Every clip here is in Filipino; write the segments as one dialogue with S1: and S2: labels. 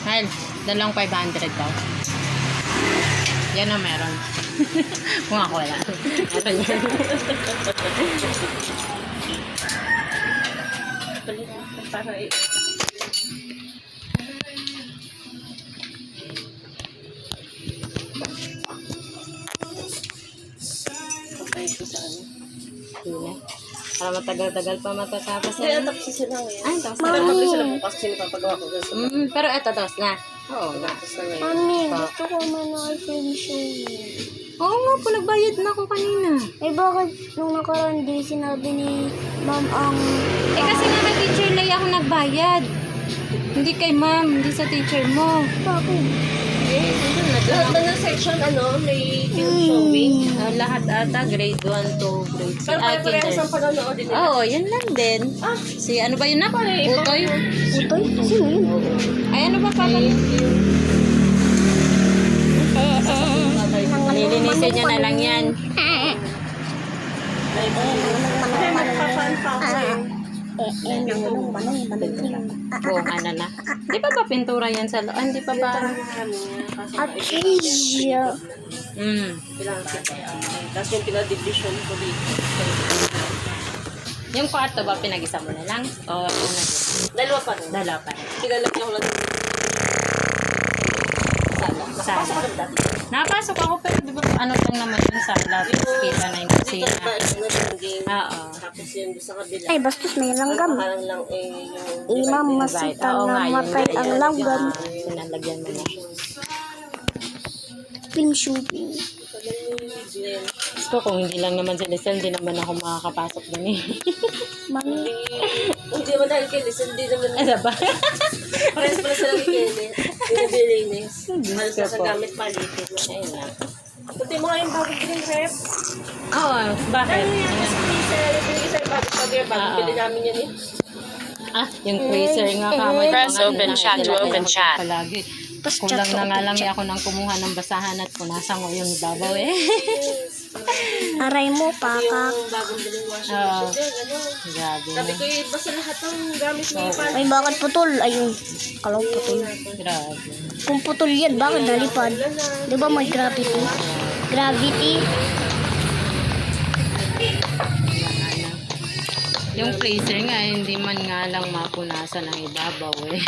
S1: Mahal, dalawang 500 daw. Yan ang meron. Kung ako wala. Ito yan.
S2: Para patay ko sa ano.
S1: Hindi. Para matagal-tagal pa matatapos.
S2: Kaya tapos sila ngayon.
S1: Ay, tapos
S2: Pero
S1: na.
S2: tapos sila bukas sila papagawa ko ganito.
S1: Pero eto, tapos na. Oo nga.
S2: Tapos na ngayon.
S3: Mami, gusto ko manood film show.
S1: Oo nga po, nagbayad na ako kanina.
S3: Eh bakit nung nakaraan di sinabi ni ma'am ang...
S1: Eh kasi nga na teacher Lay ako nagbayad. Hindi kay ma'am, hindi sa teacher mo.
S3: Bakit?
S2: Lahat na ng section, may film showing.
S1: Lahat ata, grade 1 to grade 6.
S2: Pero pare-parehas ang panonood din nila.
S1: Oo, yun lang din. Si ano ba yun na? Utoy?
S3: Utoy? Sino yun?
S1: Ay, ano ba pala? Nilinisin niya na lang yan.
S2: Kasi magpapaan pa ako eh.
S1: Buong ano na. Di pa ba pintura yan sa loob? Di pa ba?
S3: Acacia.
S2: Tapos yung pinadivision ko dito.
S1: Yung kwarto ba pinag-isa mo na lang? O ano?
S2: Dalawa pa rin.
S1: Dalawa pa.
S2: Kilala niya ko lang.
S1: Sala. Napasok ako pero di ba ano lang naman yung sala. Kita na yung kusina. Oo.
S2: Tapos yung sa kabila.
S3: Ay, bastos may langgam.
S2: Parang lang yung...
S3: Imam masita
S1: Oo nga,
S3: na
S1: yung
S3: matay ang langgam.
S1: Pinalagyan mo na.
S3: Film shooting.
S1: Gusto kung hindi lang naman si Lizelle, hindi naman ako makakapasok dun eh.
S3: Mami.
S2: Hindi naman dahil kay Liz, hindi naman...
S1: Ano ba?
S2: Parehas pala sila ni Kelly. Binabilinis. Halos
S1: Diyos
S2: sa
S1: ko po.
S2: gamit paligid.
S1: Ayun na.
S2: Puti mo nga yung bagong green rep.
S1: Oo, bakit?
S2: Ano yan? Kasi freezer. Binigay sa'yo bagong sabi. Bagong bili namin yan eh.
S1: Yung freezer nga kamo.
S4: Press open chat to open chat.
S1: Palagi.
S3: Tapos
S1: Kulang
S3: chat to
S1: na nga
S3: open
S1: lang
S3: chat.
S1: ako ng kumuha ng basahan at punasan ko yung babaw eh.
S3: Aray mo, pakak.
S2: Yung bagong biling washing
S1: Oo.
S2: machine. Ano?
S1: Grabe
S2: Sabi
S1: na.
S2: ko yung basta lahat ng gamit mo yung pan.
S3: Ay, bakit putol? Ayun. Kalaw putol.
S1: Grabe.
S3: Kung putol yan, bakit nalipad? Di ba may gravity? Gravity?
S1: Yung freezer nga, hindi man nga lang mapunasan ng ibabaw eh.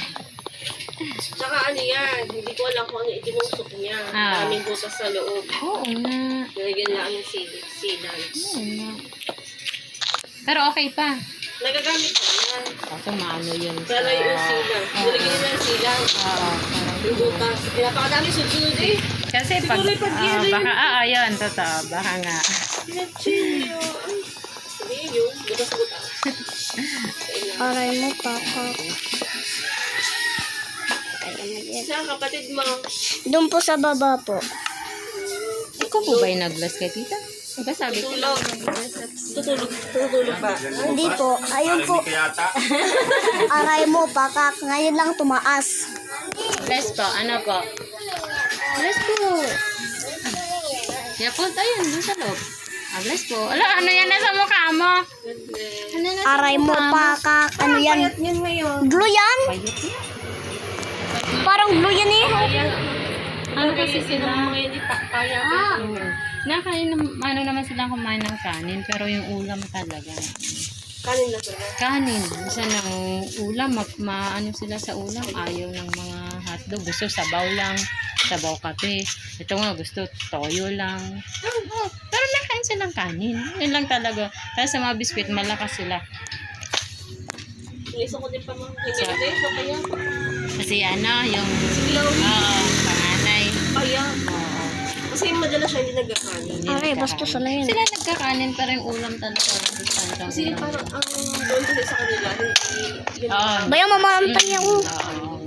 S2: Tsaka ano yan, hindi ko alam kung ano itinusok niya. Maraming butas sa loob.
S1: Oo nga.
S2: Nilagyan lang yung sidan.
S1: Oo nga. Pero okay pa.
S2: Nagagamit ko yan.
S1: Kaso maano yun.
S2: Pero yung silang, nilagyan nila yung silang.
S1: Oo.
S2: Yung butas. Pinapakadami sunod eh.
S1: Kasi pag,
S2: Siguro pag yan eh.
S1: baka, yun, totoo. Baka nga.
S2: Pinachilyo. Hindi yun, butas-butas.
S3: Aray mo, pakak.
S2: Isa kapatid mo.
S3: Doon po sa baba po.
S1: Ikaw po ba yung nag-bless kay tita? Diba sabi ko?
S2: Tulog. Tutulog ba?
S3: Hindi po. Ayun po. Aray mo, pakak. Ngayon lang tumaas.
S1: Bless po. Ano po? Bless po. Yakult, ayun, dun sa loob. Bless po. Ano yan nasa mukha mo? Ano nasa
S3: Aray mo, pakak. Ano yan?
S2: Yan ngayon.
S3: Glue yan?
S1: Payot yan.
S3: Parang glue yan eh.
S1: Ano kasi sila?
S2: Mga hindi kaya.
S1: Nakain, ano naman silang kumain ng kanin, pero yung ulam talaga.
S2: Kanin na sila.
S1: Kanin. Isa ng ulam, maano sila sa ulam. Ayaw ng mga hotdog. Gusto sabaw lang. Sabaw kape. Ito nga, gusto toyo lang. Pero nakain silang kanin. Yun lang talaga. Tapos sa mga biskwit, malakas sila.
S2: Iso ko din pa mga hinili. So kaya.
S1: Kasi ano, yung
S2: Siglaw.
S1: panganay.
S2: Kaya.
S1: Oo.
S2: Kasi madalas siya hindi nagkakanin.
S1: Hindi
S3: Aray,
S1: nagkakanin.
S3: bastos na yun.
S1: Sila nagkakanin, pero yung ulam talaga.
S2: Kasi parang ang doon kasi sa kanila, hindi yun.
S1: Oo.
S3: Bayaw, mamamantay ako.
S1: Oo.